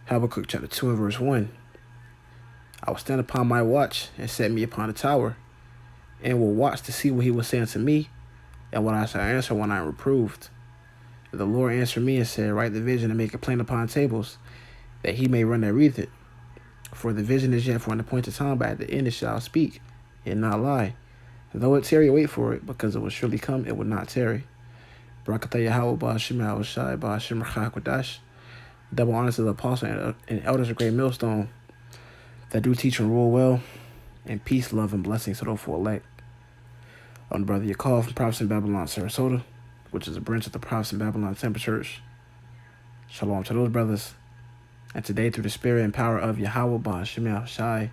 Habakkuk chapter 2 and verse 1. I will stand upon my watch and set me upon the tower, and will watch to see what he will say unto me, and what I shall answer when I am reproved. And the Lord answered me and said, write the vision and make it plain upon tables, that he may run that readeth it. For the vision is yet for an appointed time, but at the end it shall speak, and not lie. Though it tarry, wait for it, because it will surely come, it will not tarry. Barakatah Yahweh Ba'ashim Shai Ba'ashim Kodash. Double honor to the apostle and elders of great millstone that do teach and rule well, and peace, love, and blessings to those for elect. I'm the brother Yakov from Prophets in Babylon, Sarasota, which is a branch of the Prophets in Babylon Temple Church. Shalom to those brothers. And today, through the spirit and power of Yahweh Ba'ashim Shai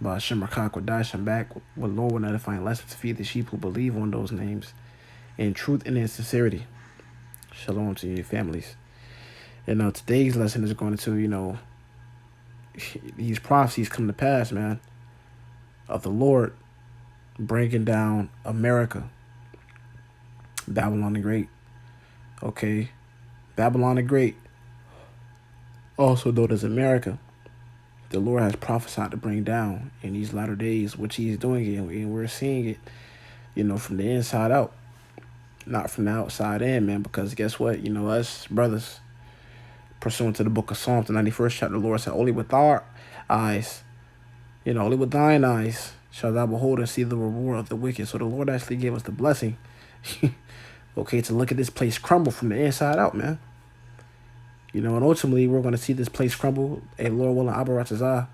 Ba'ashim Kodash, I'm back with Lord with edifying lessons to feed the sheep who believe on those names in truth and in sincerity. Shalom to your families. And today's lesson is going to, these prophecies come to pass, man, of the Lord bringing down America, Babylon the Great. Okay, Babylon the Great, also known as America, the Lord has prophesied to bring down in these latter days, which he's doing it, and we're seeing it, from the inside out, not from the outside in, man, because guess what? Us brothers, pursuant to the book of Psalms, the 91st chapter, the Lord said, only with our eyes, only with thine eyes shall thou behold and see the reward of the wicked. So the Lord actually gave us the blessing, okay, to look at this place crumble from the inside out, man. And ultimately, we're going to see this place crumble. Hey, Lord willing, Abaratazah,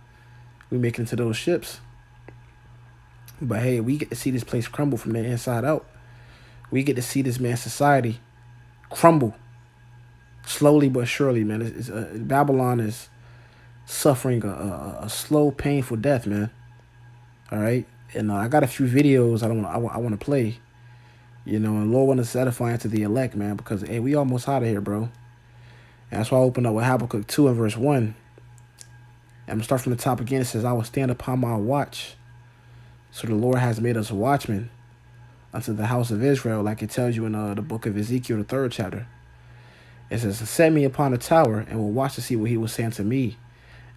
we make it into those ships. But hey, we get to see this place crumble from the inside out. We get to see this man's society crumble. Slowly but surely, man. Babylon is suffering a slow, painful death, man. All right, and I got a few videos I want to play, and Lord wants to edify to the elect, man, because hey, we almost out of here, bro. And that's why I opened up with Habakkuk 2 and verse 1. And I'm gonna start from the top again. It says, "I will stand upon my watch." So the Lord has made us watchmen unto the house of Israel, like it tells you in the book of Ezekiel, the 3rd chapter. It says, set me upon a tower, and will watch to see what he will say unto me,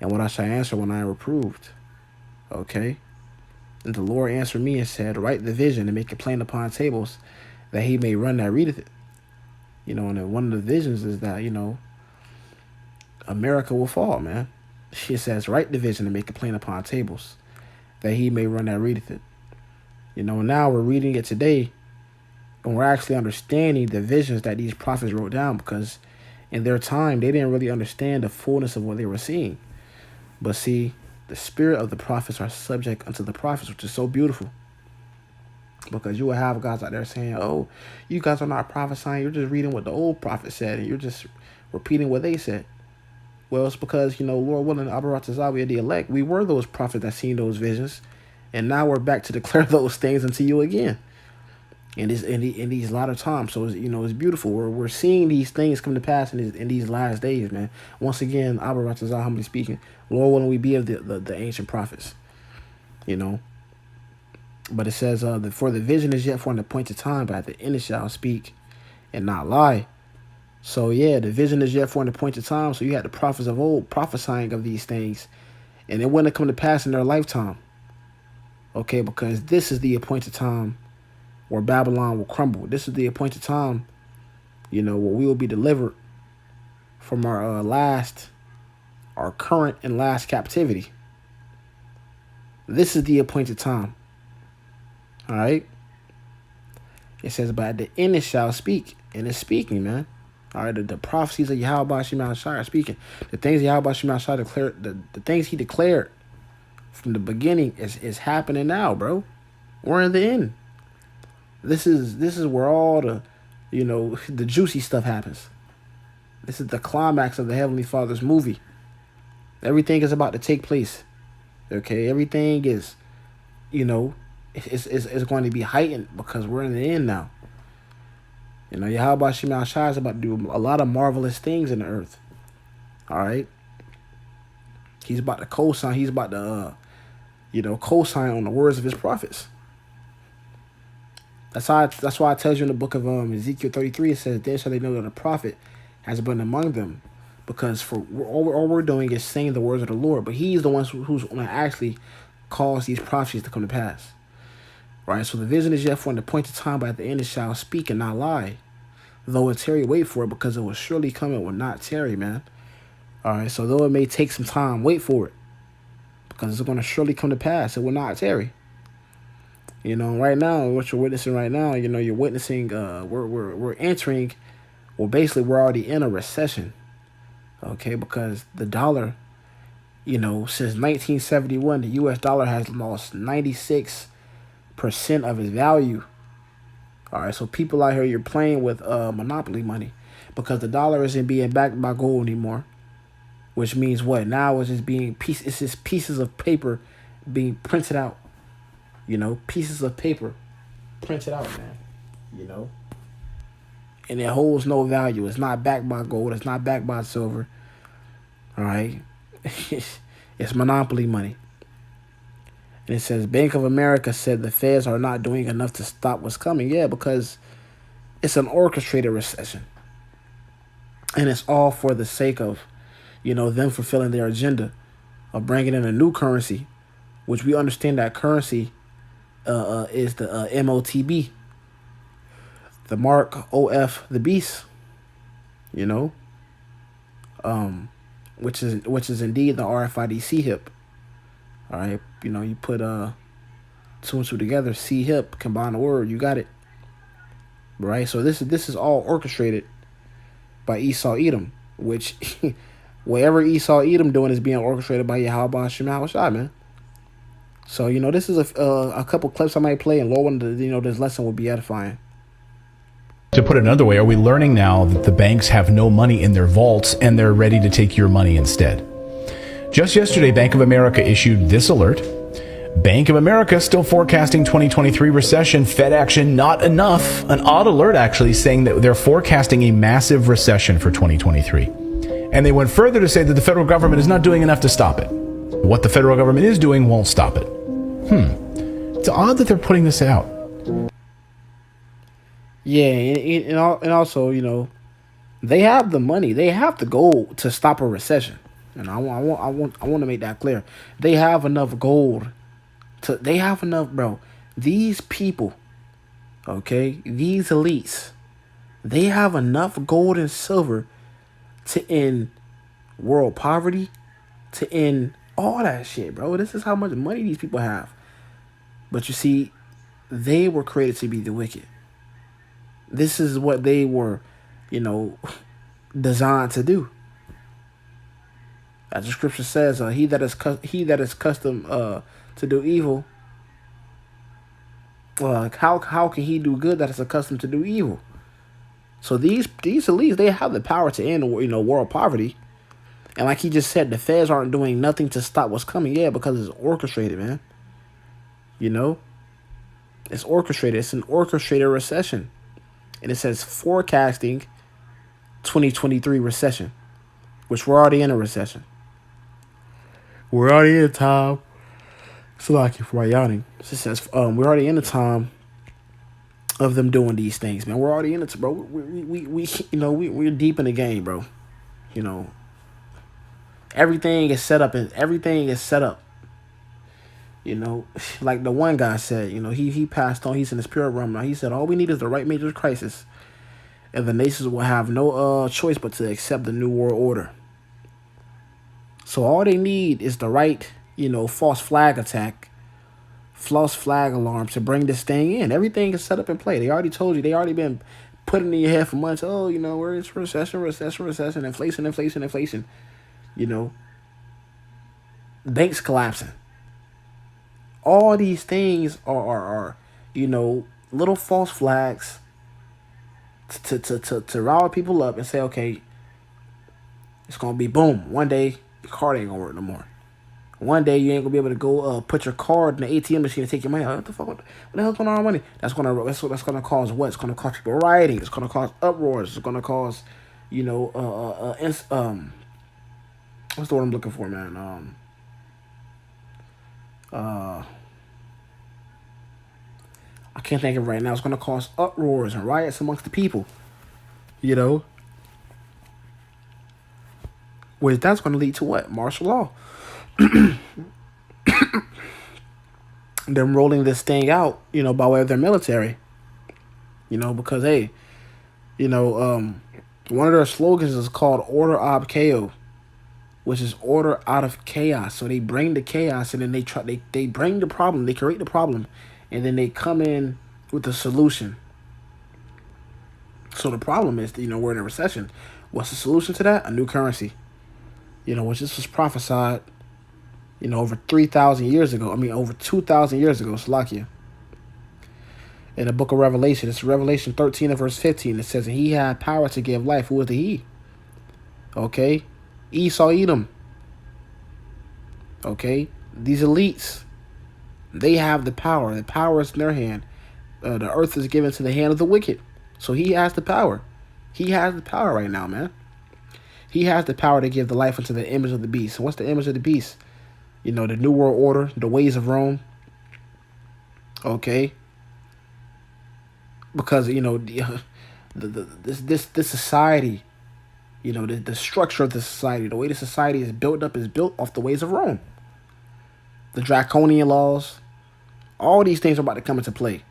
and what I shall answer when I am reproved. Okay? And the Lord answered me and said, write the vision and make it plain upon tables, that he may run that readeth it. And then one of the visions is that, America will fall, man. It says, write the vision and make it plain upon tables, that he may run that readeth it. Now we're reading it today, and we're actually understanding the visions that these prophets wrote down, because in their time, they didn't really understand the fullness of what they were seeing. But see, the spirit of the prophets are subject unto the prophets, which is so beautiful. Because you will have guys out there saying, oh, you guys are not prophesying. You're just reading what the old prophet said, and you're just repeating what they said. Well, it's because, Lord willing, Abaratazah, we are the elect. We were those prophets that seen those visions, and now we're back to declare those things unto you again. In these latter times. So it's beautiful. We're seeing these things come to pass in these last days, man. Once again, Abaratazah, humbly speaking, Lord willing, we be of the ancient prophets, But it says, for the vision is yet for an appointed time, but at the end it shall speak and not lie. So yeah, the vision is yet for an appointed time. So you had the prophets of old prophesying of these things, and it wouldn't come to pass in their lifetime. Okay, because this is the appointed time where Babylon will crumble. This is the appointed time, where we will be delivered from our current and last captivity. This is the appointed time. All right. It says, but at the end it shall speak, and it's speaking, man. All right, the prophecies of Yahweh Ba'ashim Shai are speaking. The things Yahweh Ba'ashim Shai declared, the things he declared from the beginning is happening now, bro. We're in the end. This is where all the, the juicy stuff happens. This is the climax of the Heavenly Father's movie. Everything is about to take place. Okay, everything is, it's going to be heightened because we're in the end now. Yahweh Shema Shai is about to do a lot of marvelous things in the earth. All right. He's about to co-sign. He's about to, co-sign on the words of his prophets. That's why it tells you in the book of Ezekiel 33, it says, then shall they know that a prophet has been among them, because for all we're doing is saying the words of the Lord, but He's the one who's going to actually cause these prophecies to come to pass. Right? So the vision is yet for an appointed time, but at the end it shall speak and not lie. Though it tarry, wait for it, because it will surely come, it will not tarry, man. All right, so though it may take some time, wait for it, because it's going to surely come to pass. It will not tarry. Right now, what you're witnessing right now, you're witnessing. We're entering. Well, basically, we're already in a recession. Okay, because the dollar, since 1971, the U.S. dollar has lost 96% of its value. All right, so people out here, you're playing with monopoly money, because the dollar isn't being backed by gold anymore. Which means what? Now it's just pieces of paper being printed out. Pieces of paper printed out, man. And it holds no value. It's not backed by gold. It's not backed by silver. All right. It's monopoly money. And it says Bank of America said the feds are not doing enough to stop what's coming. Yeah, because it's an orchestrated recession. And it's all for the sake of them fulfilling their agenda of bringing in a new currency, which we understand that currency is the MOTB, the Mark OF the Beast, which is indeed the RFID C-hip. All right, you put two and two together, C-hip, combine the word, you got it. Right, so this is all orchestrated by Esau Edom, which whatever Esau Edom doing is being orchestrated by Yahweh Shema Shai, man. So, this is a couple clips I might play, and Lord wanted this lesson will be edifying. To put it another way, are we learning now that the banks have no money in their vaults and they're ready to take your money instead? Just yesterday, Bank of America issued this alert. Bank of America still forecasting 2023 recession. Fed action not enough. An odd alert actually saying that they're forecasting a massive recession for 2023. And they went further to say that the federal government is not doing enough to stop it. What the federal government is doing won't stop it. It's odd that they're putting this out. Yeah, and also, they have the money, they have the gold to stop a recession. And I want to make that clear. They have enough gold. They have enough, bro. These people, okay, these elites, they have enough gold and silver to end world poverty, to end all that shit, bro. This is how much money these people have. But you see, they were created to be the wicked. This is what they were, designed to do. As the scripture says, he that is accustomed to do evil, how can he do good that is accustomed to do evil? So these elites, they have the power to end world poverty. And like he just said, the feds aren't doing nothing to stop what's coming. Yeah, because it's orchestrated, man. It's orchestrated. It's an orchestrated recession. And it says forecasting 2023 recession, which we're already in a recession. We're already in a time. So like for my yawning. It says we're already in a time of them doing these things, man. We're already in it, bro. We're deep in the game, bro. Everything is set up, and everything is set up. Like the one guy said, he passed on. He's in the spirit realm now. He said, all we need is the right major crisis, and the nations will have no choice but to accept the new world order. So all they need is the right, false flag attack, false flag alarm to bring this thing in. Everything is set up in play. They already told you. They already been putting in your head for months. Oh, we're in recession, inflation. Banks collapsing. All these things are little false flags to rile people up and say, okay, it's gonna be boom. One day your card ain't gonna work no more. One day you ain't gonna be able to go put your card in the ATM machine and take your money. What the fuck? What the hell's going on with money? That's gonna cause what? It's gonna cause people rioting. It's gonna cause uproars. It's gonna cause, what's the word I'm looking for, man? I can't think of it right now. It's gonna cause uproars and riots amongst the people. Which that's going to lead to what? Martial law. Them rolling this thing out, by way of their military. Because hey, one of their slogans is called "Order Ob Chaos," which is order out of chaos. So they bring the chaos, and then they bring the problem, they create the problem, and then they come in with the solution. So the problem is, we're in a recession. What's the solution to that? A new currency. Which this was prophesied, over 3,000 years ago. I mean, over 2,000 years ago, Slovakia. In the book of Revelation, it's Revelation 13 and verse 15. It says, and he had power to give life. Who was the he? Okay. Esau, Edom. Okay. These elites, they have the power. The power is in their hand. The earth is given to the hand of the wicked. So he has the power. He has the power right now, man. He has the power to give the life into the image of the beast. And what's the image of the beast? The New World Order, the ways of Rome. Okay. Because, this society, the structure of the society, the way the society is built up is built off the ways of Rome. The draconian laws, all these things are about to come into play.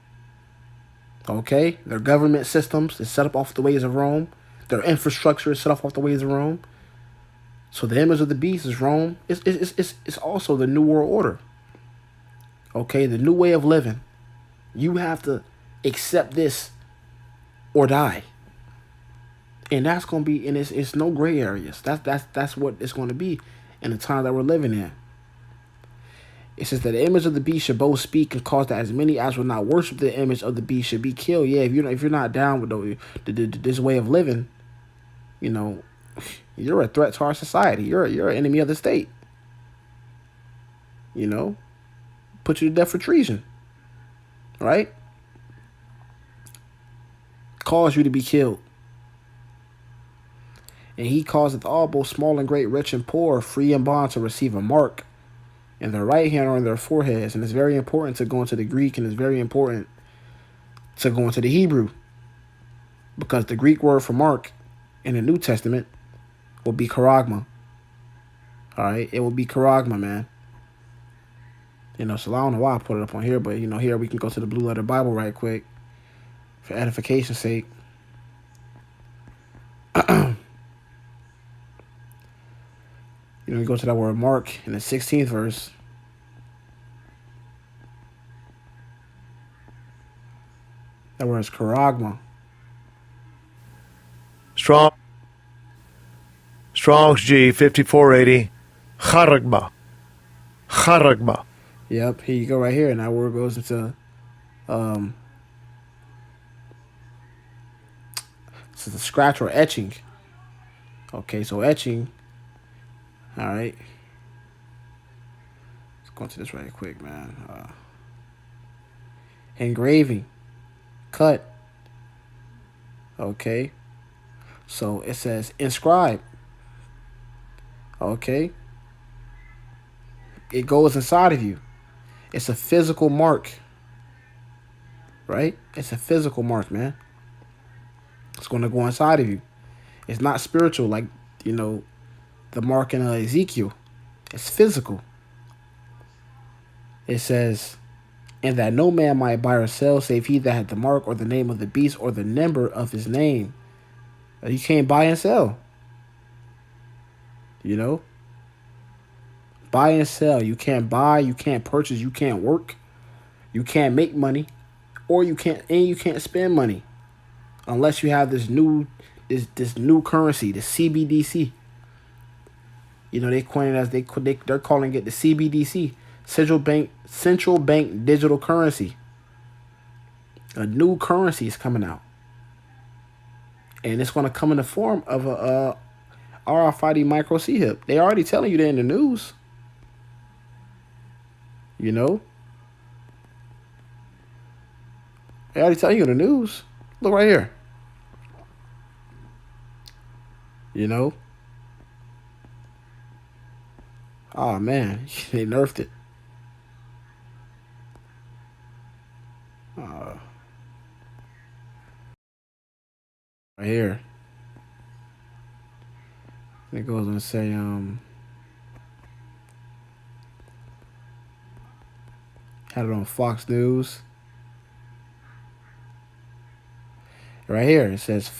Okay? Their government systems is set up off the ways of Rome. Their infrastructure is set up off the ways of Rome. So the image of the beast is Rome. It's also the New World Order. Okay? The new way of living. You have to accept this or die. And that's going to be, and it's no gray areas. That's what it's going to be in the time that we're living in. It says that the image of the beast should both speak and cause that as many as will not worship the image of the beast should be killed. Yeah, if you're not down with this way of living, you're a threat to our society. You're an enemy of the state. Put you to death for treason. Right? Cause you to be killed. And he causeth all, both small and great, rich and poor, free and bond, to receive a mark in their right hand or in their foreheads. And it's very important to go into the Greek, and it's very important to go into the Hebrew. Because the Greek word for mark in the New Testament will be charagma. Alright? It will be charagma, man. So I don't know why I put it up on here, but, here we can go to the Blue Letter Bible right quick for edification's sake. You go to that word mark in the 16th verse. That word is charagma. Strong's G 5480. Charagma. Yep, here you go right here. And that word goes into this is a scratch or etching. Okay, so etching. All right. Let's go into this right quick, man. Engraving. Cut. Okay. So it says inscribe. Okay. It goes inside of you. It's a physical mark. Right? It's a physical mark, man. It's going to go inside of you. It's not spiritual like, the mark in Ezekiel. It's physical. It says, and that no man might buy or sell save he that had the mark or the name of the beast or the number of his name. You can't buy and sell. Buy and sell. You can't buy, you can't purchase, you can't work, you can't make money, or you can't spend money unless you have this new currency, the CBDC. They coin it as they're calling it the CBDC, central bank digital currency. A new currency is coming out, and it's going to come in the form of a RFID micro chip. They already telling you that in the news. They already telling you in the news. Look right here. Oh man, they nerfed it. Right here. It goes gonna say had it on Fox News. Right here it says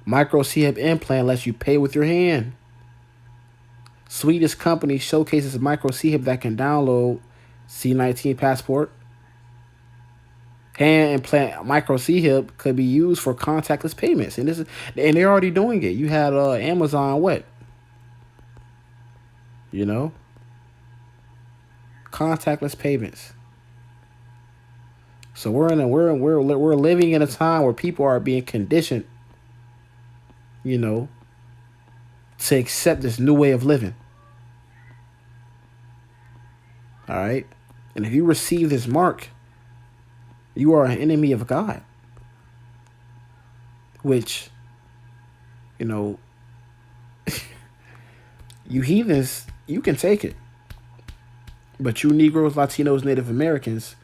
micro C-hip implant lets you pay with your hand. Swedish company showcases a micro C-hip that can download C19 passport. Hand implant micro C-hip could be used for contactless payments, and they're already doing it. You had Amazon what? You know, contactless payments. So we're living in a time where people are being conditioned, you know, to accept this new way of living. All right, and if you receive this mark, you are an enemy of God. Which, you know, you heathens, you can take it, but you Negroes, Latinos, Native Americans,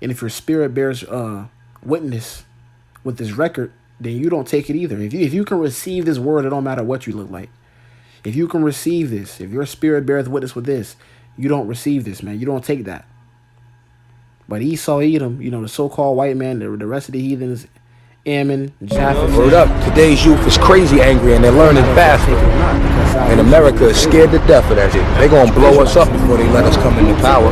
and if your spirit bears witness with this record, then you don't take it either. If you can receive this word, it don't matter what you look like. If you can receive this, if your spirit bears witness with this, you don't receive this, man. You don't take that. But Esau, Edom, you know, the so-called white man, the rest of the heathens, Ammon, Japheth. Word up. Today's youth is crazy angry and they're learning fast. And America is scared to death of that shit. They're going to blow us up before they let us come into power.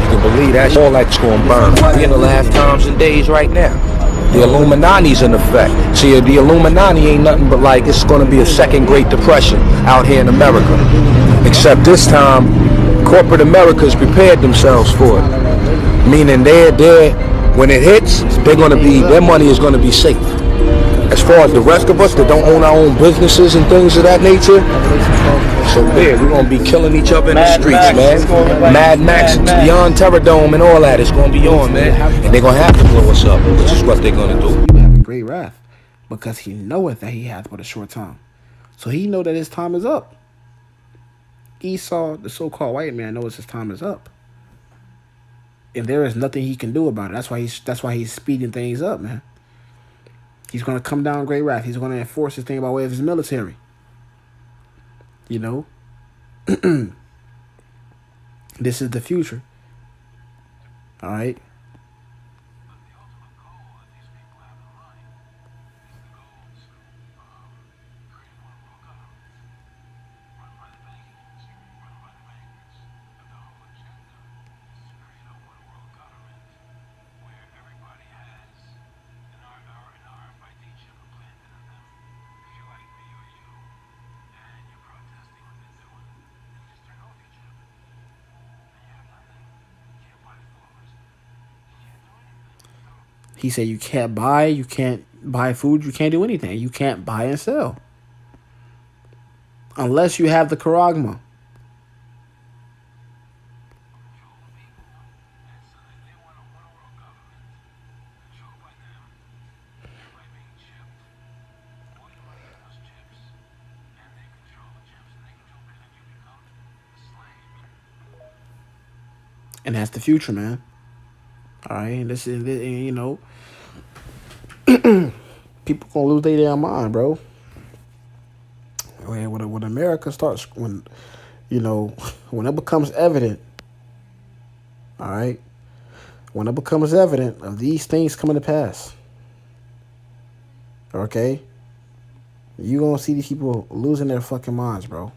You can believe that shit. All that's going to burn. We're in the last times and days right now. The Illuminati's in effect. See, the Illuminati ain't nothing but like, it's going to be a second Great Depression out here in America. Except this time, corporate America's prepared themselves for it. Meaning when it hits, their money is going to be safe. As far as the rest of us that don't own our own businesses and things of that nature, so big, we're going to be killing each other in the streets, man. Mad Max, Beyond Terradome and all that is going to be on, man. And they're going to have to blow us up, which is what they're going to do. You have a great wrath, because he knoweth that he hath but a short time. So he know that his time is up. Esau, the so-called white man, knows his time is up. And there is nothing he can do about it. That's why he's speeding things up, man. He's going to come down great wrath. He's going to enforce his thing by way of his military. You know? This is the future. All right? He said you can't buy food, you can't do anything. You can't buy and sell. Unless you have the charagma. And that's the future, man. All right, this is, you know, people gonna lose their damn mind, bro. When America starts, when it becomes evident, all right, when it becomes evident of these things coming to pass, okay, you gonna see these people losing their fucking minds, bro.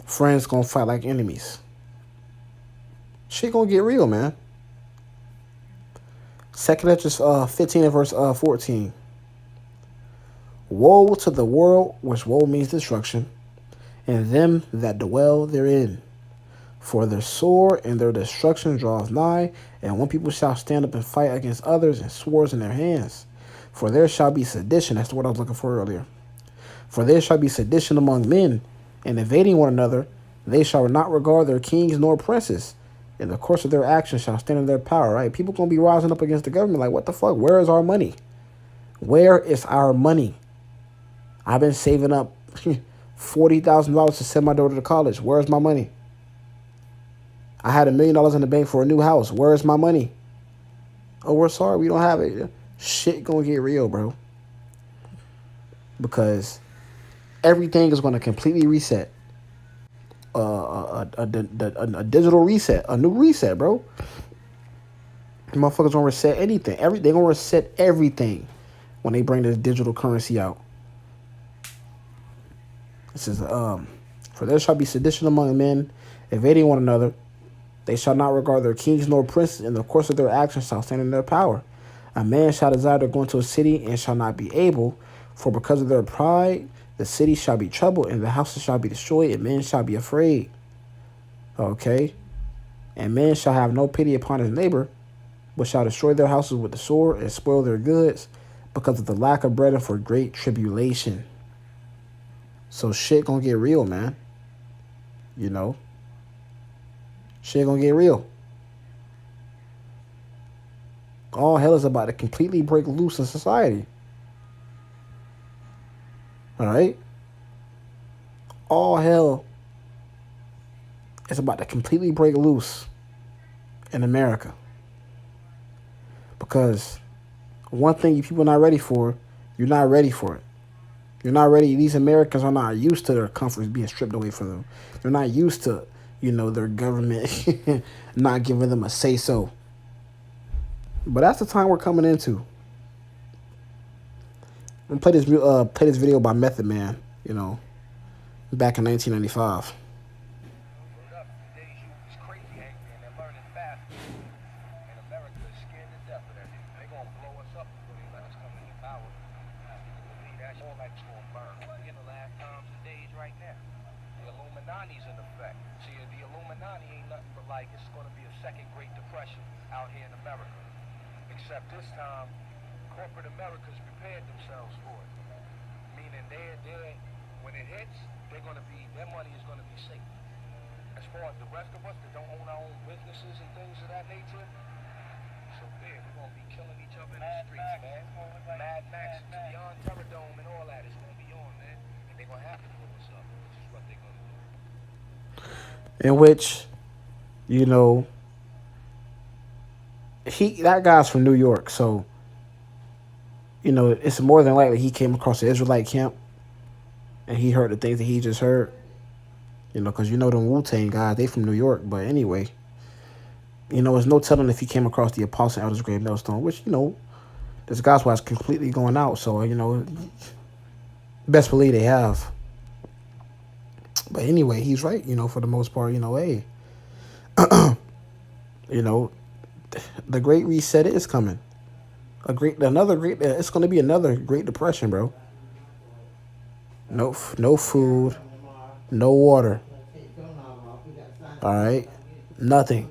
Friends gonna fight like enemies. Shit gonna get real, man. 2 Esdras 15 and verse 14. Woe to the world, which woe means destruction, and them that dwell therein. For their sword and their destruction draweth nigh, and one people shall stand up and fight against others, and swords in their hands. For there shall be sedition. That's the word I was looking for earlier. For there shall be sedition among men, and invading one another. They shall not regard their kings nor princes. In the course of their actions shall stand in their power, right? People going to be rising up against the government like, what the fuck? Where is our money? Where is our money? I've been saving up $40,000 to send my daughter to college. Where's my money? I had $1 million in the bank for a new house. Where's my money? Oh, we're sorry, we don't have it. Shit going to get real, bro. Because Everything is going to completely reset. A digital reset, a new reset, bro. Motherfuckers gonna reset anything. They gonna reset everything when they bring this digital currency out. It says, for there shall be sedition among men, invading one another. They shall not regard their kings nor princes, and the course of their actions shall stand in their power. A man shall desire to go into a city and shall not be able, for because of their pride, the city shall be troubled, and the houses shall be destroyed, and men shall be afraid. Okay? And men shall have no pity upon his neighbor, but shall destroy their houses with the sword and spoil their goods because of the lack of bread and for great tribulation. So shit gonna get real, man. You know? Shit gonna get real. All hell is about to completely break loose in society. Alright? All hell is about to completely break loose in America. Because one thing you people not ready for, you're not ready for it. You're not ready. These Americans are not used to their comforts being stripped away from them. They're not used to, their government not giving them a say-so. But that's the time we're coming into. I'm gonna play this video by Method Man, back in 1995. It's going to be a second Great Depression out here in America. Except this time, corporate America's prepared themselves for it. Meaning when it hits, their money is going to be safe. As far as the rest of us that don't own our own businesses and things of that nature, so we're going to be killing each other in the streets, man. Mad Max, beyond Terror Dome and all that is going to be on, man. And they're going to have to blow us up, which is what they're going to do. In which, that guy's from New York, so it's more than likely he came across the Israelite camp and he heard the things that he just heard, because them Wu-Tang guys, they from New York. But anyway, there's no telling if he came across the Apostle Elder's Grave Millstone, which this gospel is completely going out, so best believe they have. But anyway, he's right, for the most part, hey. The Great Reset is coming. It's going to be another Great Depression, bro. No food, no water. All right, nothing.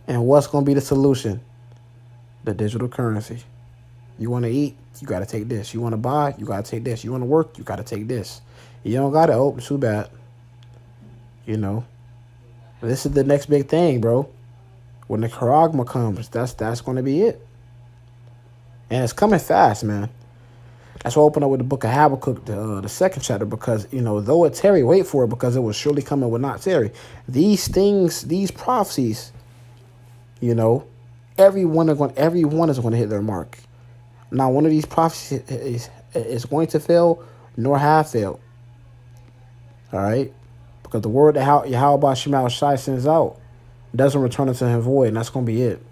And what's going to be the solution? The digital currency. You want to eat, you got to take this. You want to buy, you got to take this. You want to work, you got to take this. You don't got it, too bad. This is the next big thing, bro. When the charagma comes, that's going to be it. And it's coming fast, man. That's why I open up with the book of Habakkuk, the second chapter, because, though it tarry, wait for it, because it will surely come and will not tarry. These things, these prophecies, everyone is going to hit their mark. Now, one of these prophecies is going to fail, nor have failed. All right? Because the word that Yahweh Shema Shai sends out doesn't return unto him void, and that's going to be it.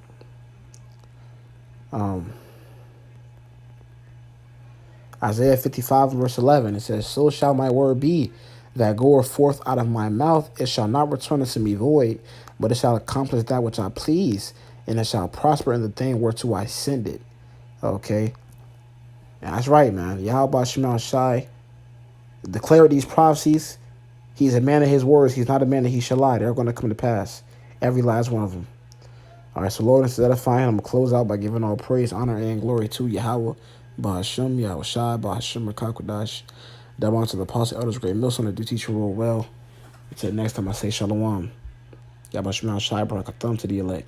Isaiah 55 verse 11, it says, so shall my word be that goeth forth out of my mouth. It shall not return unto me void, but it shall accomplish that which I please, and it shall prosper in the thing whereto I send it. Okay? And that's right, man. Yahweh Shema Shai declared these prophecies. He's a man of his words. He's not a man that he shall lie. They're going to come to pass. Every last one of them. All right, so Lord, instead of edifying, I'm going to close out by giving all praise, honor, and glory to Yahweh, Bahashem, Yahweh Shai, Bahashem, Rakakwadash. Double unto the Apostle Elders, Great Millstone, that do teach you real well. Until next time, I say Shalom. Yahweh Shai, Barakatham to the elect.